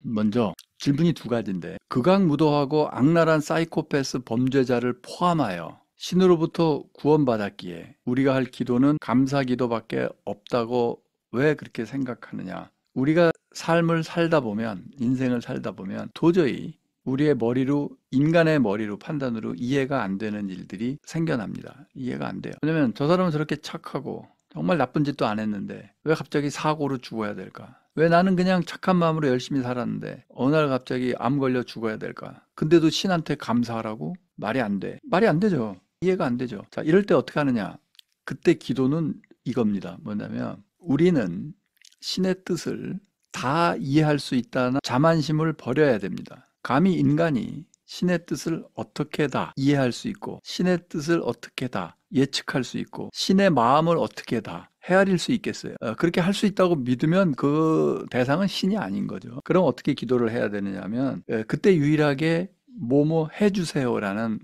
먼저 질문이 두 가지인데 극악무도하고 악랄한 사이코패스 범죄자를 포함하여 신으로부터 구원받았기에 우리가 할 기도는 감사 기도밖에 없다고 왜 그렇게 생각하느냐? 우리가 삶을 살다 보면, 인생을 살다 보면 도저히 우리의 머리로, 인간의 머리로, 판단으로 이해가 안 되는 일들이 생겨납니다. 이해가 안 돼요. 왜냐면 저 사람은 저렇게 착하고 정말 나쁜 짓도 안 했는데 왜 갑자기 사고로 죽어야 될까? 왜 나는 그냥 착한 마음으로 열심히 살았는데 어느 날 갑자기 암 걸려 죽어야 될까? 근데도 신한테 감사하라고? 말이 안 돼. 말이 안 되죠. 이해가 안 되죠. 자, 이럴 때 어떻게 하느냐? 그때 기도는 이겁니다. 뭐냐면 우리는 신의 뜻을 다 이해할 수 있다는 자만심을 버려야 됩니다. 감히 인간이 신의 뜻을 어떻게 다 이해할 수 있고 신의 뜻을 어떻게 다 예측할 수 있고 신의 마음을 어떻게 다 헤아릴 수 있겠어요? 그렇게 할 수 있다고 믿으면 그 대상은 신이 아닌 거죠. 그럼 어떻게 기도를 해야 되느냐면 그때 유일하게 뭐뭐 해주세요라는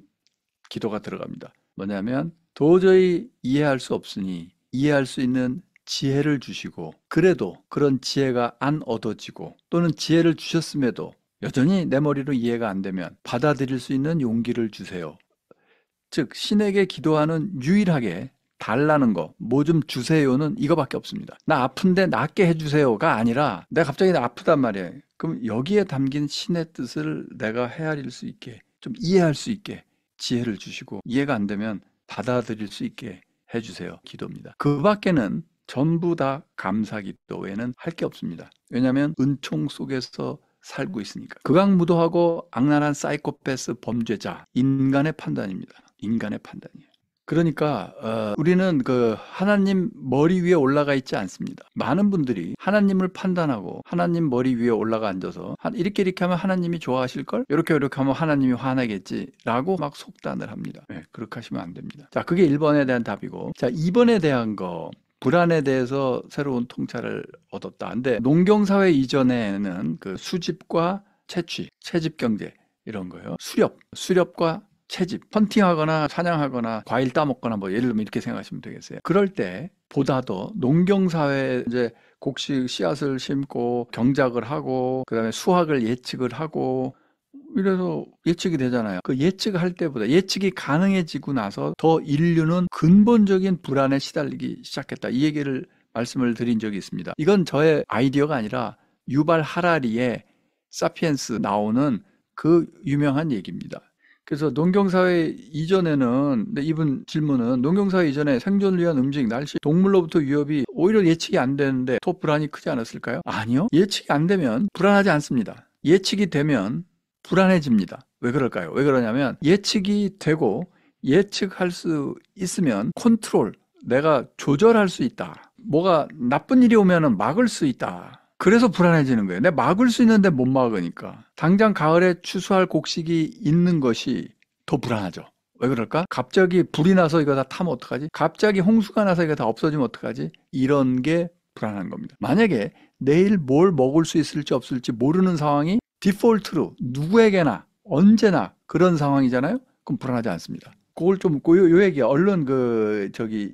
기도가 들어갑니다. 뭐냐면 도저히 이해할 수 없으니 이해할 수 있는 지혜를 주시고 그래도 그런 지혜가 안 얻어지고 또는 지혜를 주셨음에도 여전히 내 머리로 이해가 안 되면 받아들일 수 있는 용기를 주세요. 즉 신에게 기도하는 유일하게 달라는 거, 뭐 좀 주세요는 이거밖에 없습니다. 나 아픈데 낫게 해주세요가 아니라 내가 갑자기 나 아프단 말이에요. 그럼 여기에 담긴 신의 뜻을 내가 헤아릴 수 있게 좀 이해할 수 있게 지혜를 주시고 이해가 안 되면 받아들일 수 있게 해주세요. 기도입니다. 그 밖에는 전부 다 감사 기도 외에는 할 게 없습니다. 왜냐하면 은총 속에서 살고 있으니까. 극악무도하고 악랄한 사이코패스 범죄자, 인간의 판단입니다. 인간의 판단이에요. 그러니까 우리는 그 하나님 머리 위에 올라가 있지 않습니다. 많은 분들이 하나님을 판단하고 하나님 머리 위에 올라가 앉아서 이렇게 하면 하나님이 좋아하실걸? 이렇게 하면 하나님이 화나겠지라고 막 속단을 합니다. 네, 그렇게 하시면 안 됩니다. 자, 그게 1번에 대한 답이고, 자, 2번에 대한 거 불안에 대해서 새로운 통찰을 얻었다. 근데 농경사회 이전에는 그 수집과 채집 경제 이런 거예요. 수렵과 채집, 헌팅하거나 사냥하거나 과일 따먹거나 뭐 예를 들면 이렇게 생각하시면 되겠어요. 그럴 때 보다도 농경사회 이제 곡식 씨앗을 심고 경작을 하고 그다음에 수확을 예측을 하고 이래서 예측이 되잖아요. 그 예측할 때보다 예측이 가능해지고 나서 더 인류는 근본적인 불안에 시달리기 시작했다. 이 얘기를 말씀을 드린 적이 있습니다. 이건 저의 아이디어가 아니라 유발 하라리의 사피엔스 나오는 그 유명한 얘기입니다. 그래서 농경사회 이전에는, 근데 이분 질문은 농경사회 이전에 생존을 위한 음식, 날씨, 동물로부터 위협이 오히려 예측이 안 되는데 더 불안이 크지 않았을까요? 아니요. 예측이 안 되면 불안하지 않습니다. 예측이 되면 불안해집니다. 왜 그럴까요? 왜 그러냐면 예측이 되고 예측할 수 있으면 컨트롤, 내가 조절할 수 있다. 뭐가 나쁜 일이 오면 막을 수 있다. 그래서 불안해지는 거예요. 내가 막을 수 있는데 못 막으니까. 당장 가을에 추수할 곡식이 있는 것이 더 불안하죠. 왜 그럴까? 갑자기 불이 나서 이거 다 타면 어떡하지? 갑자기 홍수가 나서 이거 다 없어지면 어떡하지? 이런 게 불안한 겁니다. 만약에 내일 뭘 먹을 수 있을지 없을지 모르는 상황이 디폴트로 누구에게나 언제나 그런 상황이잖아요. 그럼 불안하지 않습니다. 그걸 좀 요 얘기 얼른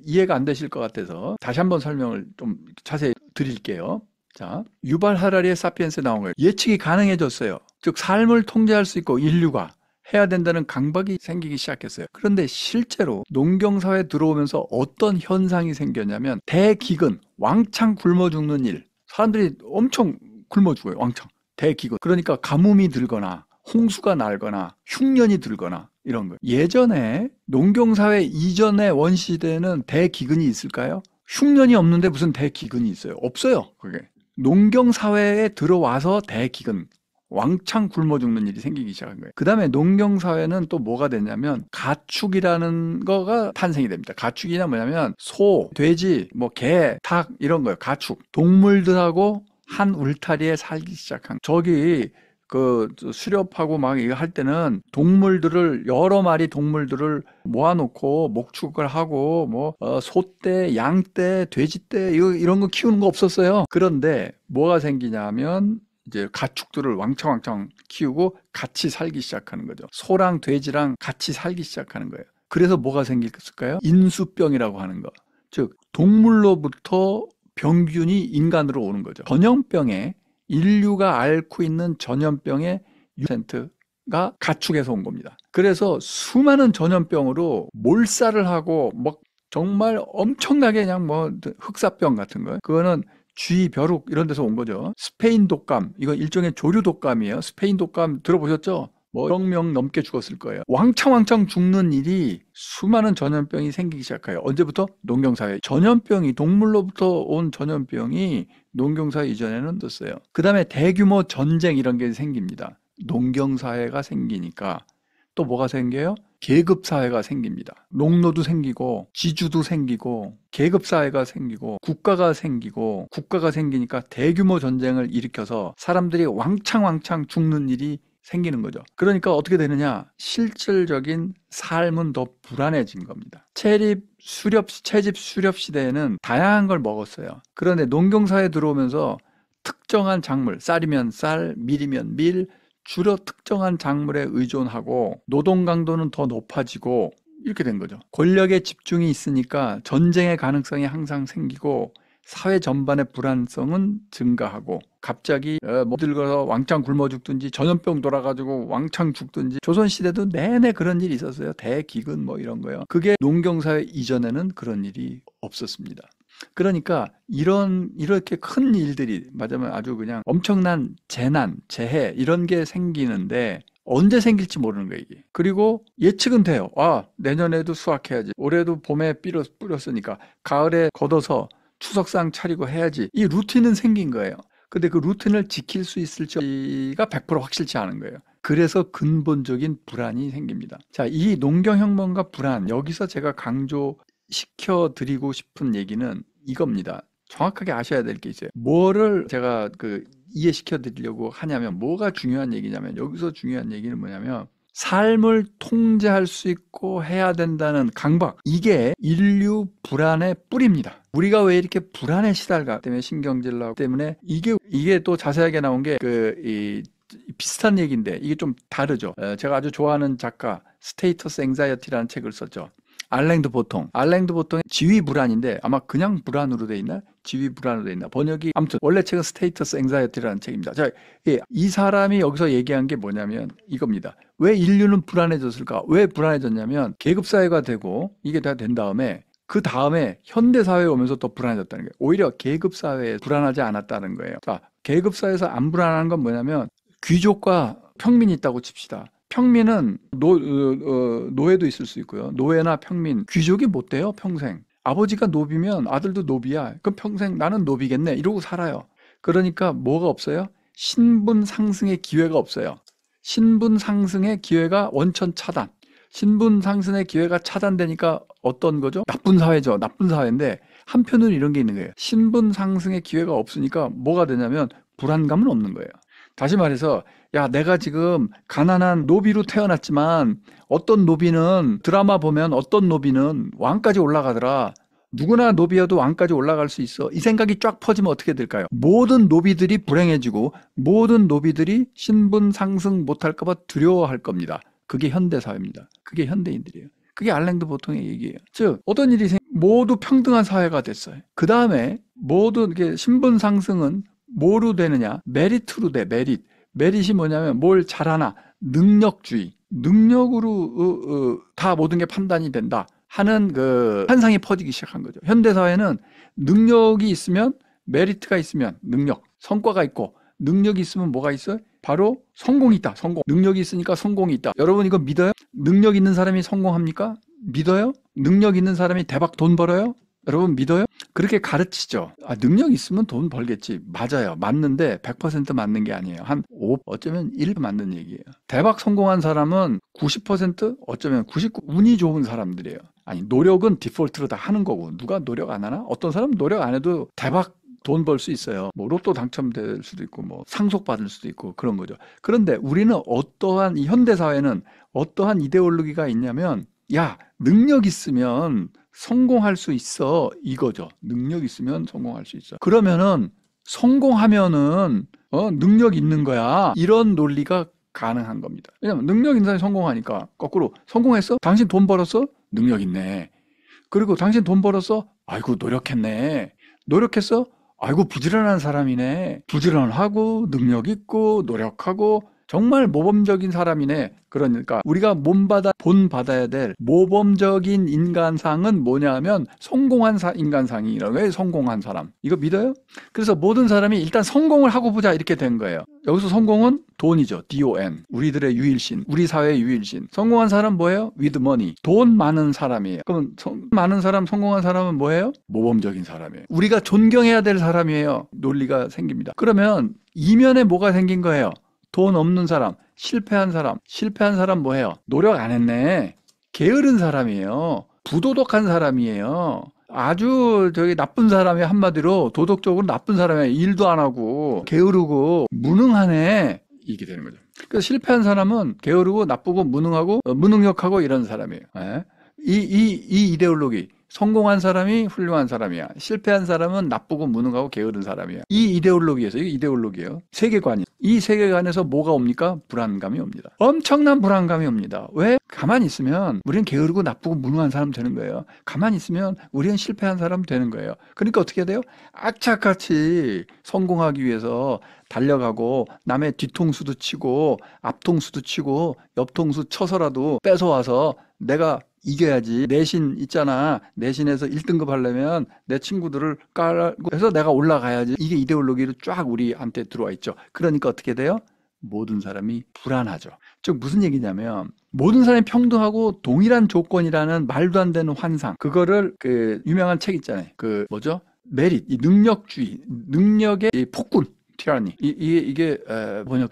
이해가 안 되실 것 같아서 다시 한번 설명을 좀 자세히 드릴게요. 자, 유발 하라리의 사피엔스에 나온 거예요. 예측이 가능해졌어요. 즉 삶을 통제할 수 있고 인류가 해야 된다는 강박이 생기기 시작했어요. 그런데 실제로 농경사회에 들어오면서 어떤 현상이 생겼냐면 대기근, 왕창 굶어 죽는 일. 사람들이 엄청 굶어 죽어요. 왕창. 대기근. 그러니까 가뭄이 들거나 홍수가 날거나 흉년이 들거나 이런 거예요. 예전에 농경사회 이전의 원시대에는 대기근이 있을까요? 흉년이 없는데 무슨 대기근이 있어요? 없어요. 그게. 농경사회에 들어와서 대기근, 왕창 굶어 죽는 일이 생기기 시작한 거예요. 그 다음에 농경사회는 또 뭐가 됐냐면 가축이라는 거가 탄생이 됩니다. 가축이냐 뭐냐면 소, 돼지, 뭐 개, 닭 이런 거예요. 가축. 동물들하고 한 울타리에 살기 시작한. 수렵하고 막 이거 할 때는 여러 마리 동물들을 모아놓고 목축을 하고 소떼, 양떼, 돼지떼 이런 거 키우는 거 없었어요. 그런데 뭐가 생기냐면 이제 가축들을 왕창 키우고 같이 살기 시작하는 거죠. 소랑 돼지랑 같이 살기 시작하는 거예요. 그래서 뭐가 생겼을까요? 인수병이라고 하는 거. 즉 동물로부터 병균이 인간으로 오는 거죠. 전염병에 인류가 앓고 있는 전염병의 6%가 가축에서 온 겁니다. 그래서 수많은 전염병으로 몰살을 하고 뭐 정말 엄청나게 그냥 뭐 흑사병 같은 거, 그거는 쥐, 벼룩 이런 데서 온 거죠. 스페인 독감, 이거 일종의 조류 독감이에요. 스페인 독감 들어보셨죠? 뭐 1명 넘게 죽었을 거예요. 왕창 죽는 일이, 수많은 전염병이 생기기 시작해요. 언제부터? 농경사회. 전염병이, 동물로부터 온 전염병이 농경사회 이전에는 없었어요. 그 다음에 대규모 전쟁 이런 게 생깁니다. 농경사회가 생기니까 또 뭐가 생겨요? 계급사회가 생깁니다. 농노도 생기고 지주도 생기고 계급사회가 생기고 국가가 생기니까 대규모 전쟁을 일으켜서 사람들이 왕창 죽는 일이 생기는 거죠. 그러니까 어떻게 되느냐? 실질적인 삶은 더 불안해진 겁니다. 채집 수렵 시대에는 다양한 걸 먹었어요. 그런데 농경사회에 들어오면서 특정한 작물, 쌀이면 쌀, 밀이면 밀, 주로 특정한 작물에 의존하고 노동 강도는 더 높아지고 이렇게 된 거죠. 권력의 집중이 있으니까 전쟁의 가능성이 항상 생기고 사회 전반의 불안성은 증가하고, 갑자기 뭐 들어서 왕창 굶어 죽든지 전염병 돌아가지고 왕창 죽든지, 조선시대도 내내 그런 일이 있었어요. 대기근 뭐 이런 거요. 그게 농경사회 이전에는 그런 일이 없었습니다. 그러니까 이렇게 큰 일들이, 맞으면 아주 그냥 엄청난 재난, 재해 이런 게 생기는데 언제 생길지 모르는 거예요, 이게. 그리고 예측은 돼요. 아, 내년에도 수확해야지. 올해도 봄에 뿌렸으니까 가을에 걷어서 추석상 차리고 해야지. 이 루틴은 생긴 거예요. 근데 그 루틴을 지킬 수 있을지가 100% 확실치 않은 거예요. 그래서 근본적인 불안이 생깁니다. 자, 이 농경혁명과 불안, 여기서 제가 강조시켜 드리고 싶은 얘기는 이겁니다. 정확하게 아셔야 될 게 있어요. 뭐를 제가 이해시켜 드리려고 하냐면, 뭐가 중요한 얘기냐면, 여기서 중요한 얘기는 뭐냐면, 삶을 통제할 수 있고 해야 된다는 강박, 이게 인류 불안의 뿌리입니다. 우리가 왜 이렇게 불안에 시달가 때문에, 신경질 나고 때문에, 이게 또 자세하게 나온 게 비슷한 얘기인데 이게 좀 다르죠. 제가 아주 좋아하는 작가 스테이터스 앵자이어티라는 책을 썼죠. 알랭드 보통의 지위 불안인데, 아마 그냥 불안으로 돼 있나? 지위 불안으로 돼 있나? 번역이, 아무튼 원래 책은 스테이터스 앵자이어티라는 책입니다. 자, 이 사람이 여기서 얘기한 게 뭐냐면 이겁니다. 왜 인류는 불안해졌을까? 왜 불안해졌냐면, 계급사회가 되고 이게 다 된 다음에, 그 다음에 현대사회에 오면서 더 불안해졌다는 거예요. 오히려 계급사회에 불안하지 않았다는 거예요. 자, 계급사회에서 안 불안한 건 뭐냐면, 귀족과 평민이 있다고 칩시다. 평민은 노예도 있을 수 있고요. 노예나 평민, 귀족이 못 돼요, 평생. 아버지가 노비면 아들도 노비야. 그럼 평생 나는 노비겠네, 이러고 살아요. 그러니까 뭐가 없어요? 신분 상승의 기회가 없어요. 신분 상승의 기회가 원천 차단. 신분 상승의 기회가 차단되니까 어떤 거죠? 나쁜 사회죠. 나쁜 사회인데, 한편으로 이런 게 있는 거예요. 신분 상승의 기회가 없으니까 뭐가 되냐면 불안감은 없는 거예요. 다시 말해서, 야, 내가 지금 가난한 노비로 태어났지만 어떤 노비는, 드라마 보면 어떤 노비는 왕까지 올라가더라. 누구나 노비여도 왕까지 올라갈 수 있어. 이 생각이 쫙 퍼지면 어떻게 될까요? 모든 노비들이 불행해지고 모든 노비들이 신분 상승 못할까 봐 두려워할 겁니다. 그게 현대사회입니다. 그게 현대인들이에요. 그게 알랭드 보통의 얘기예요. 즉, 어떤 일이 모두 평등한 사회가 됐어요. 그 다음에 모든 신분 상승은 뭐로 되느냐? 메리트로 돼. 메릿이 뭐냐면, 뭘 잘하나? 능력주의. 능력으로 다 모든 게 판단이 된다 하는 현상이 퍼지기 시작한 거죠. 현대사회는 능력이 있으면, 메리트가 있으면, 성과가 있고, 능력이 있으면 뭐가 있어요? 바로 성공이 있다. 능력이 있으니까 성공이 있다. 여러분 이거 믿어요? 능력 있는 사람이 성공합니까? 믿어요? 능력 있는 사람이 대박 돈 벌어요? 여러분 믿어요? 그렇게 가르치죠. 능력 있으면 돈 벌겠지. 맞아요. 맞는데 100% 맞는 게 아니에요. 한 5, 어쩌면 1 맞는 얘기예요. 대박 성공한 사람은 90%, 어쩌면 99, 운이 좋은 사람들이에요. 아니, 노력은 디폴트로 다 하는 거고, 누가 노력 안 하나? 어떤 사람은 노력 안 해도 대박 돈 벌 수 있어요. 뭐 로또 당첨될 수도 있고, 뭐 상속받을 수도 있고, 그런 거죠. 그런데 우리는 이 현대사회는 어떠한 이데올로기가 있냐면, 야, 능력 있으면 성공할 수 있어, 이거죠. 능력 있으면 성공할 수 있어. 그러면은 성공하면은 능력 있는 거야, 이런 논리가 가능한 겁니다. 왜냐면 능력 있는 사람이 성공하니까, 거꾸로 성공했어? 당신 돈 벌었어? 능력 있네. 그리고 당신 돈 벌었어? 아이고 노력했네. 노력했어? 아이고 부지런한 사람이네. 부지런하고 능력 있고 노력하고 정말 모범적인 사람이네. 그러니까 우리가 본받아야 될 모범적인 인간상은 뭐냐면 성공한 인간상이라고. 왜 성공한 사람? 이거 믿어요? 그래서 모든 사람이 일단 성공을 하고 보자 이렇게 된 거예요. 여기서 성공은 돈이죠. DON. 우리들의 유일신. 우리 사회의 유일신. 성공한 사람 뭐예요? With money. 돈 많은 사람이에요. 그럼 많은 사람, 성공한 사람은 뭐예요? 모범적인 사람이에요. 우리가 존경해야 될 사람이에요. 논리가 생깁니다. 그러면 이면에 뭐가 생긴 거예요? 돈 없는 사람, 실패한 사람 뭐예요? 노력 안 했네. 게으른 사람이에요. 부도덕한 사람이에요. 아주 나쁜 사람이 한마디로 도덕적으로 나쁜 사람이에요. 일도 안 하고 게으르고 무능하네. 이게 되는 거죠. 그래서 실패한 사람은 게으르고 나쁘고 무능하고 무능력하고 이런 사람이에요. 이 이데올로기. 성공한 사람이 훌륭한 사람이야. 실패한 사람은 나쁘고 무능하고 게으른 사람이야. 이 이데올로기에서, 이게 이데올로기예요. 세계관이. 이 세계관에서 뭐가 옵니까? 불안감이 옵니다. 엄청난 불안감이 옵니다. 왜? 가만히 있으면 우리는 게으르고 나쁘고 무능한 사람 되는 거예요. 가만히 있으면 우리는 실패한 사람 되는 거예요. 그러니까 어떻게 해야 돼요? 악착같이 성공하기 위해서 달려가고 남의 뒤통수도 치고 앞통수도 치고 옆통수 쳐서라도 뺏어와서 내가 이겨야지. 내신 있잖아. 내신에서 1등급 하려면 내 친구들을 깔고 해서 내가 올라가야지. 이게 이데올로기로 쫙 우리한테 들어와 있죠. 그러니까 어떻게 돼요? 모든 사람이 불안하죠. 즉 무슨 얘기냐면 모든 사람이 평등하고 동일한 조건이라는 말도 안 되는 환상. 그거를 유명한 책 있잖아요. 뭐죠? 메릿, 이 능력주의, 능력의 이 폭군, 티라니. 이게 번역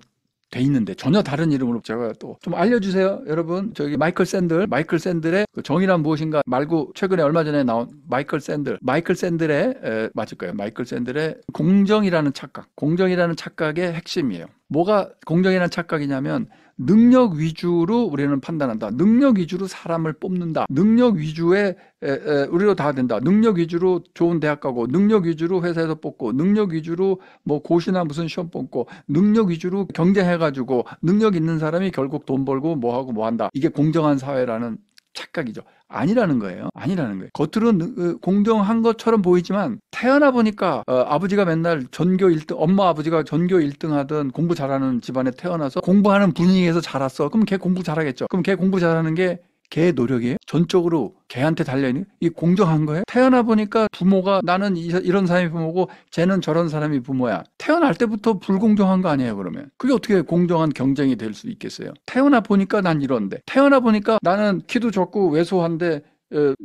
돼 있는데 전혀 다른 이름으로 제가 또 좀 알려주세요. 여러분 마이클 샌들의 정의란 무엇인가 말고 최근에 얼마 전에 나온 마이클 샌들의 맞을 거예요. 마이클 샌들의 공정이라는 착각의 핵심이에요. 뭐가 공정이라는 착각이냐면 능력 위주로 우리는 판단한다. 능력 위주로 사람을 뽑는다. 능력 위주의 우리로 다 된다. 능력 위주로 좋은 대학 가고 능력 위주로 회사에서 뽑고 능력 위주로 뭐 고시나 무슨 시험 뽑고 능력 위주로 경쟁해가지고 능력 있는 사람이 결국 돈 벌고 뭐하고 뭐한다. 이게 공정한 사회라는 착각이죠. 아니라는 거예요. 겉으로는 공정한 것처럼 보이지만 태어나 보니까 아버지가 맨날 전교 1등, 엄마 아버지가 전교 1등 하던 공부 잘하는 집안에 태어나서 공부하는 분위기에서 자랐어. 그럼 걔 공부 잘하겠죠. 그럼 걔 공부 잘하는 게 걔의 노력이에요? 전적으로 걔한테 달려있는 이 공정한 거예요? 태어나 보니까 부모가 나는 이런 사람이 부모고 쟤는 저런 사람이 부모야. 태어날 때부터 불공정한 거 아니에요, 그러면? 그게 어떻게 공정한 경쟁이 될 수 있겠어요? 태어나 보니까 난 이런데. 태어나 보니까 나는 키도 적고 왜소한데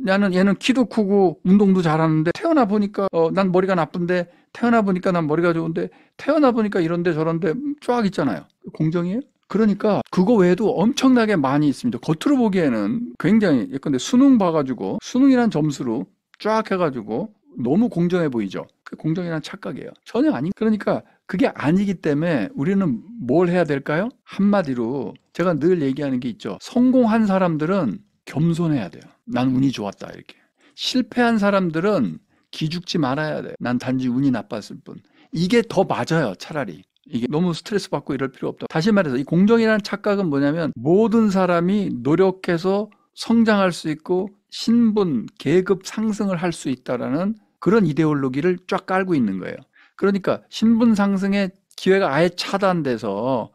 얘는 키도 크고 운동도 잘하는데 태어나 보니까 난 머리가 나쁜데 태어나 보니까 난 머리가 좋은데 태어나 보니까 이런데 저런데 쫙 있잖아요. 공정이에요? 그러니까 그거 외에도 엄청나게 많이 있습니다. 겉으로 보기에는 굉장히 예컨대 수능 봐가지고 수능이란 점수로 쫙 해가지고 너무 공정해 보이죠. 그 공정이란 착각이에요. 전혀 아닌. 그러니까 그게 아니기 때문에 우리는 뭘 해야 될까요? 한마디로 제가 늘 얘기하는 게 있죠. 성공한 사람들은 겸손해야 돼요. 난 운이 좋았다 이렇게. 실패한 사람들은 기죽지 말아야 돼요. 난 단지 운이 나빴을 뿐. 이게 더 맞아요, 차라리. 이게 너무 스트레스 받고 이럴 필요 없다. 다시 말해서 이 공정이라는 착각은 뭐냐면 모든 사람이 노력해서 성장할 수 있고 신분, 계급 상승을 할 수 있다라는 그런 이데올로기를 쫙 깔고 있는 거예요. 그러니까 신분 상승의 기회가 아예 차단돼서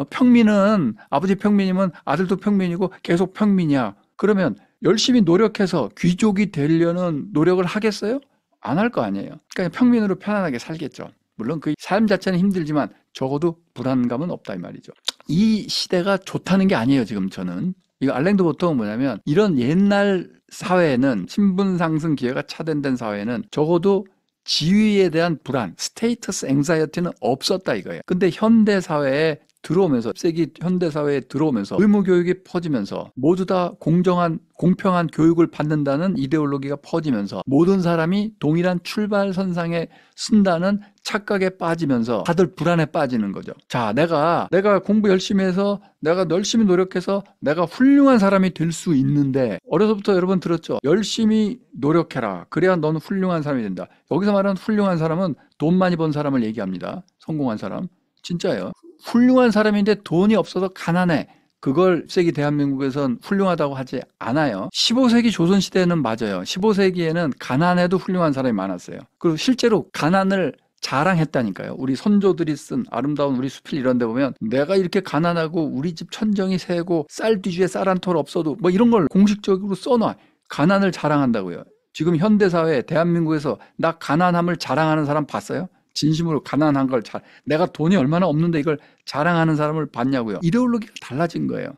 평민은 아버지 평민이면 아들도 평민이고 계속 평민이야. 그러면 열심히 노력해서 귀족이 되려는 노력을 하겠어요? 안 할 거 아니에요. 그러니까 평민으로 편안하게 살겠죠. 물론 그 삶 자체는 힘들지만 적어도 불안감은 없다 이 말이죠. 이 시대가 좋다는 게 아니에요. 지금 저는 이거 알랭드 보통은 뭐냐면 이런 옛날 사회에는 신분 상승 기회가 차단된 사회에는 적어도 지위에 대한 불안, 스테이터스 앵자이어티는 없었다 이거예요. 근데 현대 사회에 들어오면서 현대 사회에 들어오면서 의무 교육이 퍼지면서 모두 다 공평한 교육을 받는다는 이데올로기가 퍼지면서 모든 사람이 동일한 출발선상에 쓴다는 착각에 빠지면서 다들 불안에 빠지는 거죠. 자, 내가 공부 열심히 해서 내가 열심히 노력해서 내가 훌륭한 사람이 될 수 있는데 어려서부터 여러분 들었죠? 열심히 노력해라. 그래야 너는 훌륭한 사람이 된다. 여기서 말하는 훌륭한 사람은 돈 많이 번 사람을 얘기합니다. 성공한 사람. 진짜예요. 훌륭한 사람인데 돈이 없어서 가난해. 그걸 20세기 대한민국에선 훌륭하다고 하지 않아요. 15세기 조선시대는 맞아요. 15세기에는 가난해도 훌륭한 사람이 많았어요. 그리고 실제로 가난을 자랑했다니까요. 우리 선조들이 쓴 아름다운 우리 수필 이런 데 보면 내가 이렇게 가난하고 우리 집 천정이 세고 쌀 뒤주에 쌀 한 톨 없어도 뭐 이런 걸 공식적으로 써놔. 가난을 자랑한다고요. 지금 현대사회 대한민국에서 나 가난함을 자랑하는 사람 봤어요? 진심으로 가난한 걸 내가 돈이 얼마나 없는데 이걸 자랑하는 사람을 봤냐고요. 이데올로기가 달라진 거예요.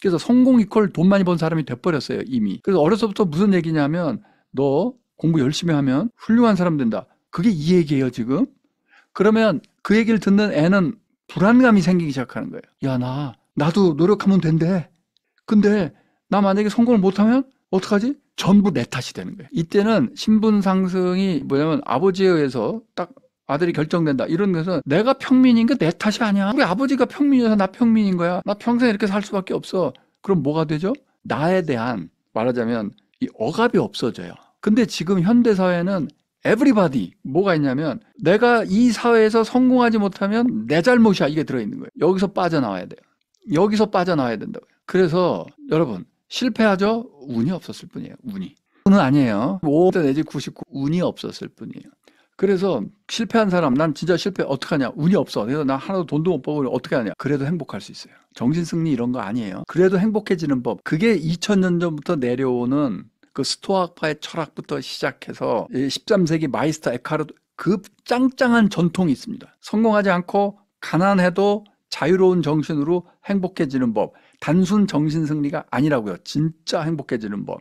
그래서 성공 이퀄 돈 많이 번 사람이 돼버렸어요, 이미. 그래서 어려서부터 무슨 얘기냐면 너 공부 열심히 하면 훌륭한 사람 된다. 그게 이 얘기예요, 지금. 그러면 그 얘기를 듣는 애는 불안감이 생기기 시작하는 거예요. 야, 나도 노력하면 된대. 근데 나 만약에 성공을 못하면 어떡하지? 전부 내 탓이 되는 거예요. 이때는 신분 상승이 뭐냐면 아버지에 의해서 딱 아들이 결정된다. 이런 데서 내가 평민인 게 내 탓이 아니야. 우리 아버지가 평민이어서 나 평민인 거야. 나 평생 이렇게 살 수밖에 없어. 그럼 뭐가 되죠? 나에 대한 말하자면 이 억압이 없어져요. 근데 지금 현대사회는 everybody 뭐가 있냐면 내가 이 사회에서 성공하지 못하면 내 잘못이야. 이게 들어있는 거예요. 여기서 빠져나와야 돼요. 여기서 빠져나와야 된다고요. 그래서 여러분 실패하죠? 운이 없었을 뿐이에요. 운은 아니에요. 5 내지 99 운이 없었을 뿐이에요. 그래서 실패한 사람 난 진짜 실패 어떡하냐 운이 없어 그래서 나 하나도 돈도 못 벌고 어떻게 하냐 그래도 행복할 수 있어요. 정신승리 이런 거 아니에요. 그래도 행복해지는 법 그게 2000년 전부터 내려오는 그 스토아파의 철학부터 시작해서 13세기 마이스터 에카르트 그 짱짱한 전통이 있습니다. 성공하지 않고 가난해도 자유로운 정신으로 행복해지는 법 단순 정신승리가 아니라고요. 진짜 행복해지는 법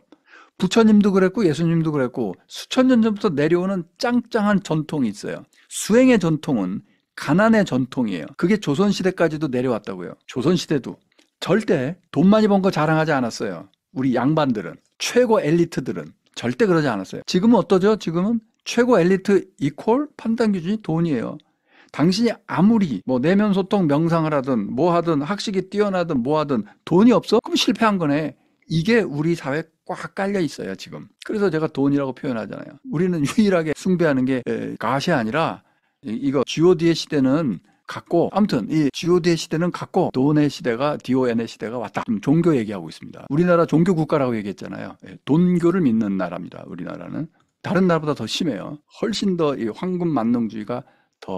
부처님도 그랬고 예수님도 그랬고 수천 년 전부터 내려오는 짱짱한 전통이 있어요. 수행의 전통은 가난의 전통이에요. 그게 조선시대까지도 내려왔다고요. 조선시대도 절대 돈 많이 번 거 자랑하지 않았어요. 우리 양반들은 최고 엘리트들은 절대 그러지 않았어요. 지금은 어떠죠? 지금은 최고 엘리트 이퀄 판단 기준이 돈이에요. 당신이 아무리 뭐 내면 소통 명상을 하든 뭐 하든 학식이 뛰어나든 뭐 하든 돈이 없어? 그럼 실패한 거네. 이게 우리 사회에 꽉 깔려 있어요 지금. 그래서 제가 돈이라고 표현하잖아요. 우리는 유일하게 숭배하는 게 가시 아니라 이거 god의 시대는 갔고 아무튼 이 god의 시대는 갔고 돈의 시대가 don의 시대가 왔다. 종교 얘기하고 있습니다. 우리나라 종교 국가라고 얘기했잖아요. 돈교를 믿는 나라입니다. 우리나라는 다른 나라보다 더 심해요. 훨씬 더 이 황금 만능주의가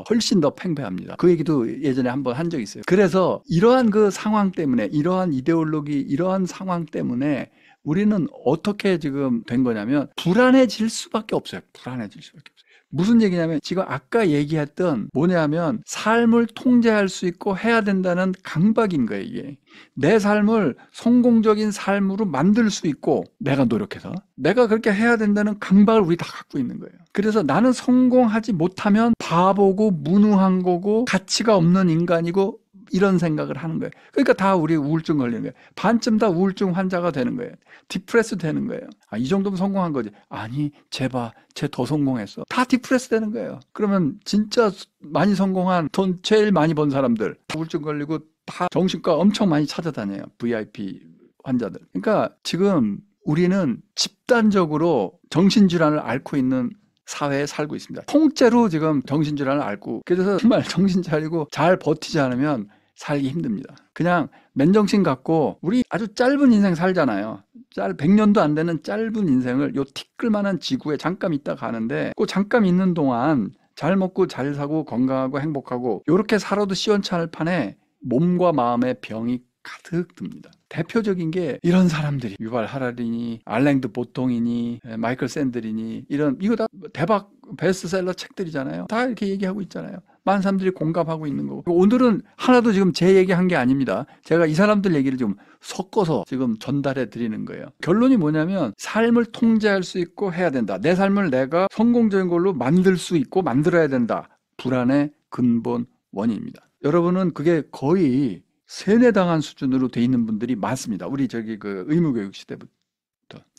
훨씬 더 팽배합니다. 그 얘기도 예전에 한번 한 적이 있어요. 그래서 이러한 그 상황 때문에 이러한 이데올로기 이러한 상황 때문에 우리는 어떻게 지금 된 거냐면 불안해질 수밖에 없어요. 불안해질 수밖에 없어요. 무슨 얘기냐면 지금 아까 얘기했던 뭐냐면 삶을 통제할 수 있고 해야 된다는 강박인 거예요. 이게 내 삶을 성공적인 삶으로 만들 수 있고 내가 노력해서 내가 그렇게 해야 된다는 강박을 우리 다 갖고 있는 거예요. 그래서 나는 성공하지 못하면 바보고 무능한 거고 가치가 없는 인간이고 이런 생각을 하는 거예요. 그러니까 다 우리 우울증 걸리는 거예요. 반쯤 다 우울증 환자가 되는 거예요. 디프레스 되는 거예요. 이 정도면 성공한 거지. 아니 쟤 더 성공했어. 다 디프레스 되는 거예요. 그러면 진짜 많이 성공한 돈 제일 많이 번 사람들 우울증 걸리고 다 정신과 엄청 많이 찾아다녀요. VIP 환자들. 그러니까 지금 우리는 집단적으로 정신질환을 앓고 있는 사회에 살고 있습니다. 통째로 지금 정신질환을 앓고 그래서 정말 정신 차리고 잘 버티지 않으면 살기 힘듭니다. 그냥 맨정신 갖고 우리 아주 짧은 인생 살잖아요. 100년도 안 되는 짧은 인생을 요 티끌만한 지구에 잠깐 있다 가는데 그 잠깐 있는 동안 잘 먹고 잘 사고 건강하고 행복하고 이렇게 살아도 시원찮을 판에 몸과 마음의 병이 가득 듭니다. 대표적인 게 이런 사람들이 유발 하라리니 알랭드 보통이니 마이클 샌들이니 이거 다 대박 베스트셀러 책들이잖아요. 다 이렇게 얘기하고 있잖아요. 많은 사람들이 공감하고 있는 거고 오늘은 하나도 지금 제 얘기한 게 아닙니다. 제가 이 사람들 얘기를 좀 섞어서 지금 전달해 드리는 거예요. 결론이 뭐냐면 삶을 통제할 수 있고 해야 된다. 내 삶을 내가 성공적인 걸로 만들 수 있고 만들어야 된다. 불안의 근본 원인입니다. 여러분은 그게 거의 세뇌당한 수준으로 돼 있는 분들이 많습니다. 우리 그 의무교육 시대부터.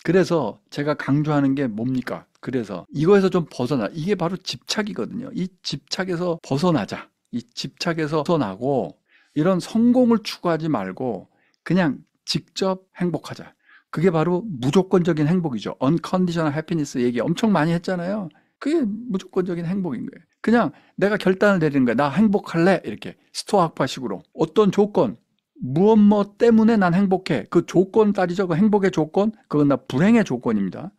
그래서 제가 강조하는 게 뭡니까? 그래서 이거에서 좀 벗어나. 이게 바로 집착이거든요. 이 집착에서 벗어나자. 이 집착에서 벗어나고 이런 성공을 추구하지 말고 그냥 직접 행복하자. 그게 바로 무조건적인 행복이죠. unconditional happiness 얘기 엄청 많이 했잖아요. 그게 무조건적인 행복인 거예요. 그냥 내가 결단을 내리는 거야. 나 행복할래. 이렇게 스토아 학파식으로. 어떤 조건, 무엇 뭐 때문에 난 행복해. 그 조건 따지죠. 그 행복의 조건. 그건 다 불행의 조건입니다.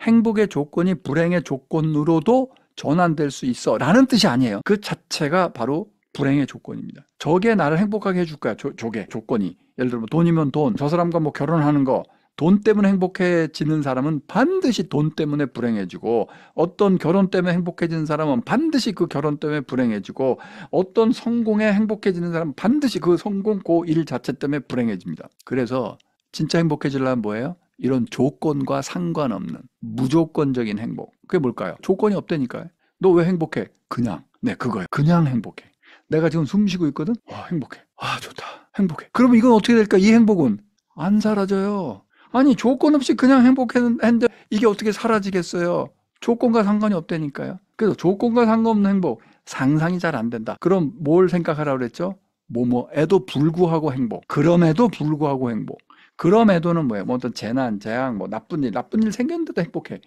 행복의 조건이 불행의 조건으로도 전환될 수 있어 라는 뜻이 아니에요. 그 자체가 바로 불행의 조건입니다. 저게 나를 행복하게 해줄 거야. 저게 조건이. 예를 들면 돈이면 돈. 저 사람과 뭐 결혼하는 거. 돈 때문에 행복해지는 사람은 반드시 돈 때문에 불행해지고, 어떤 결혼 때문에 행복해지는 사람은 반드시 그 결혼 때문에 불행해지고, 어떤 성공에 행복해지는 사람은 반드시 그 성공 그 일 자체 때문에 불행해집니다. 그래서 진짜 행복해지려면 뭐예요? 이런 조건과 상관없는 무조건적인 행복. 그게 뭘까요? 조건이 없다니까요. 너 왜 행복해? 그냥. 네, 그거예요. 그냥 행복해. 내가 지금 숨 쉬고 있거든? 와, 행복해. 아, 좋다. 행복해. 그러면 이건 어떻게 될까? 이 행복은 안 사라져요. 아니, 조건 없이 그냥 행복했는데 이게 어떻게 사라지겠어요? 조건과 상관이 없다니까요. 그래서 조건과 상관없는 행복, 상상이 잘 안 된다. 그럼 뭘 생각하라고 그랬죠? 뭐뭐에도 불구하고 행복. 그럼에도 불구하고 행복. 그럼에도는 뭐예요? 뭐 어떤 재난, 재앙, 뭐 나쁜 일 생겼는데도 행복해.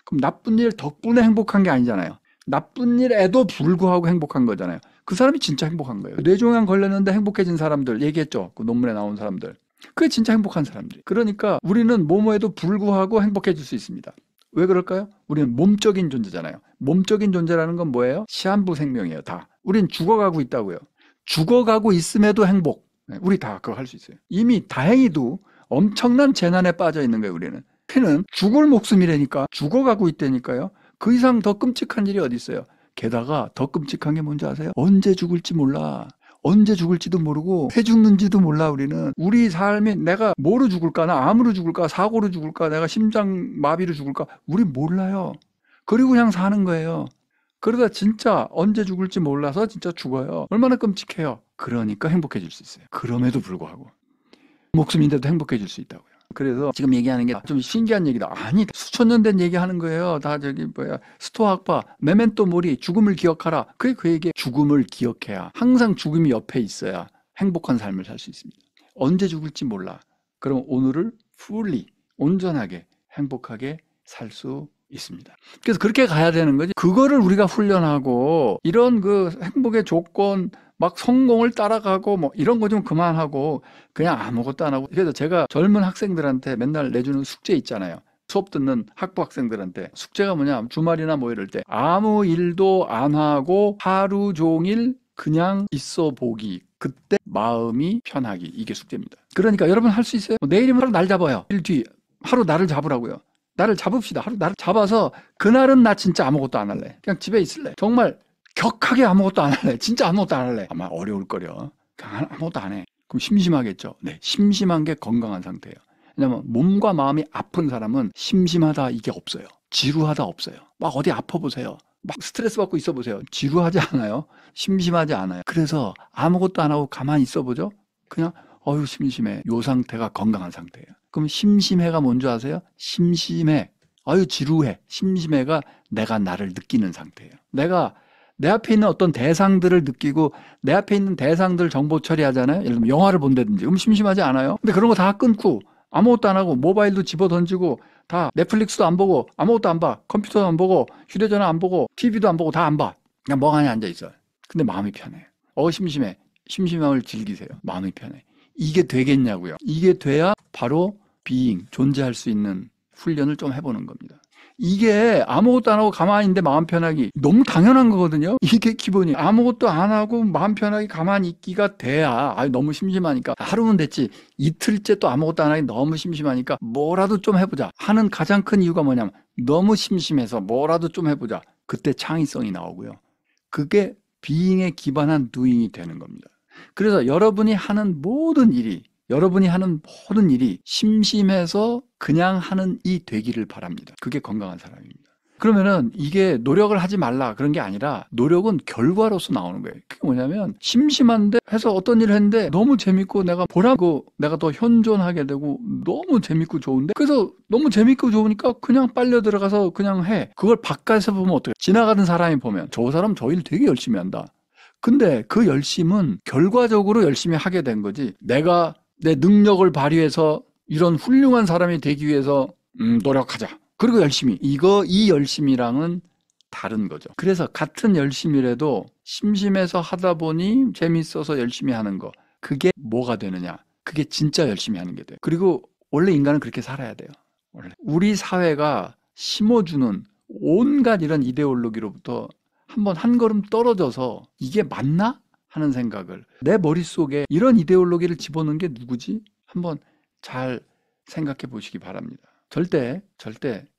그럼 나쁜 일 덕분에 행복한 게 아니잖아요. 나쁜 일에도 불구하고 행복한 거잖아요. 그 사람이 진짜 행복한 거예요. 뇌종양 걸렸는데 행복해진 사람들 얘기했죠. 그 논문에 나온 사람들. 그게 진짜 행복한 사람들. 그러니까 우리는 뭐뭐에도 불구하고 행복해질 수 있습니다. 왜 그럴까요? 우리는 몸적인 존재잖아요. 몸적인 존재라는 건 뭐예요? 시한부 생명이에요. 다. 우린 죽어가고 있다고요. 죽어가고 있음에도 행복. 우리 다 그거 할 수 있어요. 이미 다행히도 엄청난 재난에 빠져 있는 거예요. 우리는. 걔는 죽을 목숨이라니까. 죽어가고 있다니까요. 그 이상 더 끔찍한 일이 어디 있어요? 게다가 더 끔찍한 게 뭔지 아세요? 언제 죽을지 몰라. 언제 죽을지도 모르고 왜 죽는지도 몰라. 우리는 우리 삶이 내가 뭐로 죽을까? 나 암으로 죽을까? 사고로 죽을까? 내가 심장마비로 죽을까? 우리 몰라요. 그리고 그냥 사는 거예요. 그러다 진짜 언제 죽을지 몰라서 진짜 죽어요. 얼마나 끔찍해요. 그러니까 행복해질 수 있어요. 그럼에도 불구하고 목숨인데도 행복해질 수 있다고요. 그래서 지금 얘기하는 게 좀 신기한 얘기다. 아니, 수천 년 된 얘기하는 거예요. 다 저기 스토아학파 메멘토 모리, 죽음을 기억하라. 그게 그 얘기예요. 죽음을 기억해야, 항상 죽음이 옆에 있어야 행복한 삶을 살 수 있습니다. 언제 죽을지 몰라. 그럼 오늘을 fully, 온전하게 행복하게 살 수 있습니다. 그래서 그렇게 가야 되는 거지. 그거를 우리가 훈련하고 이런 그 행복의 조건 막 성공을 따라가고 뭐 이런 거 좀 그만하고 그냥 아무것도 안 하고. 그래서 제가 젊은 학생들한테 맨날 내주는 숙제 있잖아요. 수업 듣는 학부 학생들한테 숙제가 뭐냐, 주말이나 뭐 이럴 때 아무 일도 안 하고 하루 종일 그냥 있어 보기. 그때 마음이 편하기. 이게 숙제입니다. 그러니까 여러분 할 수 있어요? 내일이면 하루 날 잡아요. 일 뒤 하루 나를 잡으라고요. 나를 잡읍시다. 하루 나를 잡아서 그날은 나 진짜 아무것도 안 할래. 그냥 집에 있을래. 정말 격하게 아무것도 안 할래. 진짜 아무것도 안 할래. 아마 어려울 거려. 그냥 아무것도 안 해. 그럼 심심하겠죠. 네, 심심한 게 건강한 상태예요. 왜냐면 몸과 마음이 아픈 사람은 심심하다 이게 없어요. 지루하다 없어요. 막 어디 아파 보세요. 막 스트레스 받고 있어 보세요. 지루하지 않아요. 심심하지 않아요. 그래서 아무것도 안 하고 가만히 있어 보죠. 그냥 어휴 심심해. 요 상태가 건강한 상태예요. 그럼 심심해가 뭔지 아세요? 심심해. 아유 지루해. 심심해가 내가 나를 느끼는 상태예요. 내가 내 앞에 있는 어떤 대상들을 느끼고 내 앞에 있는 대상들 정보 처리하잖아요. 예를 들면 영화를 본다든지. 그럼 심심하지 않아요? 근데 그런 거 다 끊고 아무것도 안 하고 모바일도 집어 던지고 다 넷플릭스도 안 보고 아무것도 안 봐. 컴퓨터도 안 보고 휴대전화 안 보고 TV도 안 보고 다 안 봐. 그냥 멍하니 앉아 있어요. 근데 마음이 편해. 심심해. 심심함을 즐기세요. 마음이 편해. 이게 되겠냐고요. 이게 돼야 바로 being, 존재할 수 있는 훈련을 좀 해보는 겁니다. 이게 아무것도 안 하고 가만히 있는데 마음 편하기 너무 당연한 거거든요. 이게 기본이. 아무것도 안 하고 마음 편하게 가만히 있기가 돼야. 너무 심심하니까 하루는 됐지. 이틀째 또 아무것도 안 하기 너무 심심하니까 뭐라도 좀 해보자 하는 가장 큰 이유가 뭐냐면 너무 심심해서 뭐라도 좀 해보자. 그때 창의성이 나오고요. 그게 being에 기반한 doing이 되는 겁니다. 그래서 여러분이 하는 모든 일이 심심해서 그냥 하는 이 되기를 바랍니다. 그게 건강한 사람입니다. 그러면은 이게 노력을 하지 말라 그런 게 아니라 노력은 결과로서 나오는 거예요. 그게 뭐냐면 심심한데 해서 어떤 일을 했는데 너무 재밌고 내가 보라고 내가 더 현존하게 되고 너무 재밌고 좋은데 그래서 너무 재밌고 좋으니까 그냥 빨려 들어가서 그냥 해. 그걸 바깥에서 보면 어떡해. 지나가는 사람이 보면 저 사람 저 일 되게 열심히 한다. 근데 그 열심은 결과적으로 열심히 하게 된 거지. 내가 내 능력을 발휘해서 이런 훌륭한 사람이 되기 위해서 노력하자. 그리고 열심히. 이 열심이랑은 다른 거죠. 그래서 같은 열심이라도 심심해서 하다 보니 재밌어서 열심히 하는 거. 그게 뭐가 되느냐? 그게 진짜 열심히 하는 게 돼요. 그리고 원래 인간은 그렇게 살아야 돼요. 원래. 우리 사회가 심어주는 온갖 이런 이데올로기로부터 한번 한 걸음 떨어져서 이게 맞나? 하는 생각을, 내 머릿속에 이런 이데올로기를 집어넣은 게 누구지? 한번 잘 생각해 보시기 바랍니다. 절대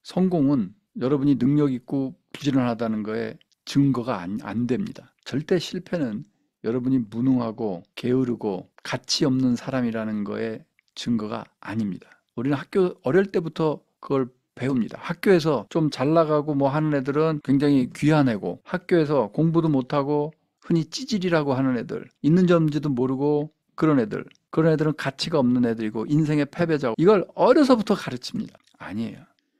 성공은 여러분이 능력 있고 부지런하다는 거에 증거가 안 됩니다. 절대 실패는 여러분이 무능하고 게으르고 가치 없는 사람이라는 거에 증거가 아닙니다. 우리는 어릴 때부터 그걸 배웁니다. 학교에서 좀 잘 나가고 뭐 하는 애들은 굉장히 귀한 애고, 학교에서 공부도 못하고 흔히 찌질이라고 하는 애들, 있는 점지도 모르고 그런 애들은 가치가 없는 애들이고 인생의 패배자고, 이걸 어려서부터 가르칩니다. 아니에요.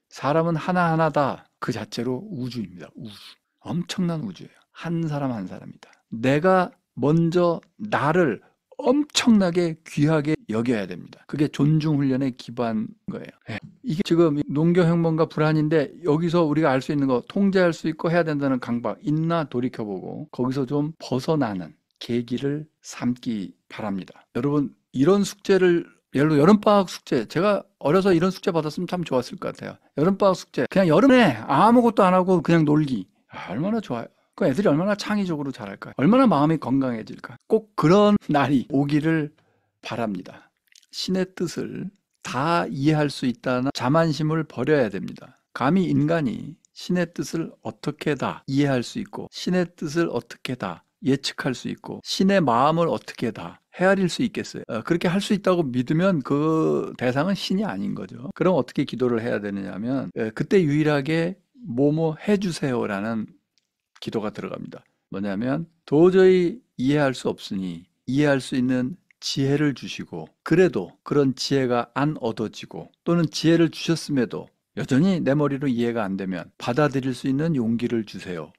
사람은 하나하나 다 그 자체로 우주입니다. 우주. 엄청난 우주예요. 한 사람 한 사람이다. 내가 먼저 나를 엄청나게 귀하게 여겨야 됩니다. 그게 존중 훈련의 기반인 거예요. 이게 지금 농경혁명과 불안인데, 여기서 우리가 알 수 있는 거, 통제할 수 있고 해야 된다는 강박 있나 돌이켜보고 거기서 좀 벗어나는 계기를 삼기 바랍니다. 여러분, 이런 숙제를, 예를 들어 여름방학 숙제, 제가 어려서 이런 숙제 받았으면 참 좋았을 것 같아요. 여름방학 숙제, 그냥 여름에 아무것도 안 하고 그냥 놀기. 얼마나 좋아요. 그 애들이 얼마나 창의적으로 자랄까, 얼마나 마음이 건강해질까. 꼭 그런 날이 오기를 바랍니다. 신의 뜻을 다 이해할 수 있다는 자만심을 버려야 됩니다. 감히 인간이 신의 뜻을 어떻게 다 이해할 수 있고, 신의 뜻을 어떻게 다 예측할 수 있고, 신의 마음을 어떻게 다 헤아릴 수 있겠어요? 그렇게 할 수 있다고 믿으면 그 대상은 신이 아닌 거죠. 그럼 어떻게 기도를 해야 되느냐 하면, 그때 유일하게 뭐뭐 해주세요라는 기도가 들어갑니다. 뭐냐면, 도저히 이해할 수 없으니 이해할 수 있는 지혜를 주시고, 그래도 그런 지혜가 안 얻어지고, 또는 지혜를 주셨음에도 여전히 내 머리로 이해가 안 되면 받아들일 수 있는 용기를 주세요.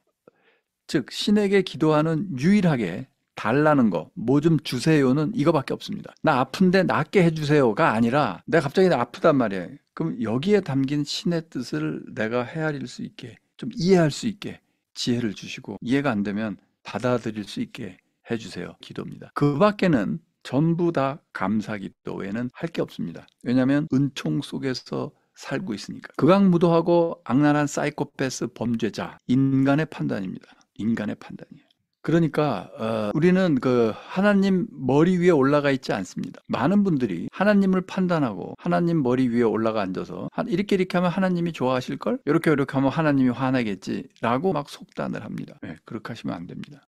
즉, 신에게 기도하는 유일하게 달라는 거, 뭐 좀 주세요는 이거밖에 없습니다. 나 아픈데 낫게 해주세요가 아니라, 내가 갑자기 아프단 말이에요. 그럼 여기에 담긴 신의 뜻을 내가 헤아릴 수 있게, 좀 이해할 수 있게 지혜를 주시고, 이해가 안 되면 받아들일 수 있게 해주세요. 기도입니다. 그 밖에는 전부 다 감사기도 외에는 할 게 없습니다. 왜냐하면 은총 속에서 살고 있으니까. 극악무도하고 악랄한 사이코패스 범죄자, 인간의 판단입니다. 인간의 판단이에요. 그러니까 우리는 그 하나님 머리 위에 올라가 있지 않습니다. 많은 분들이 하나님을 판단하고 하나님 머리 위에 올라가 앉아서 이렇게 하면 하나님이 좋아하실걸? 이렇게 하면 하나님이 화나겠지 라고 막 속단을 합니다. 그렇게 하시면 안 됩니다.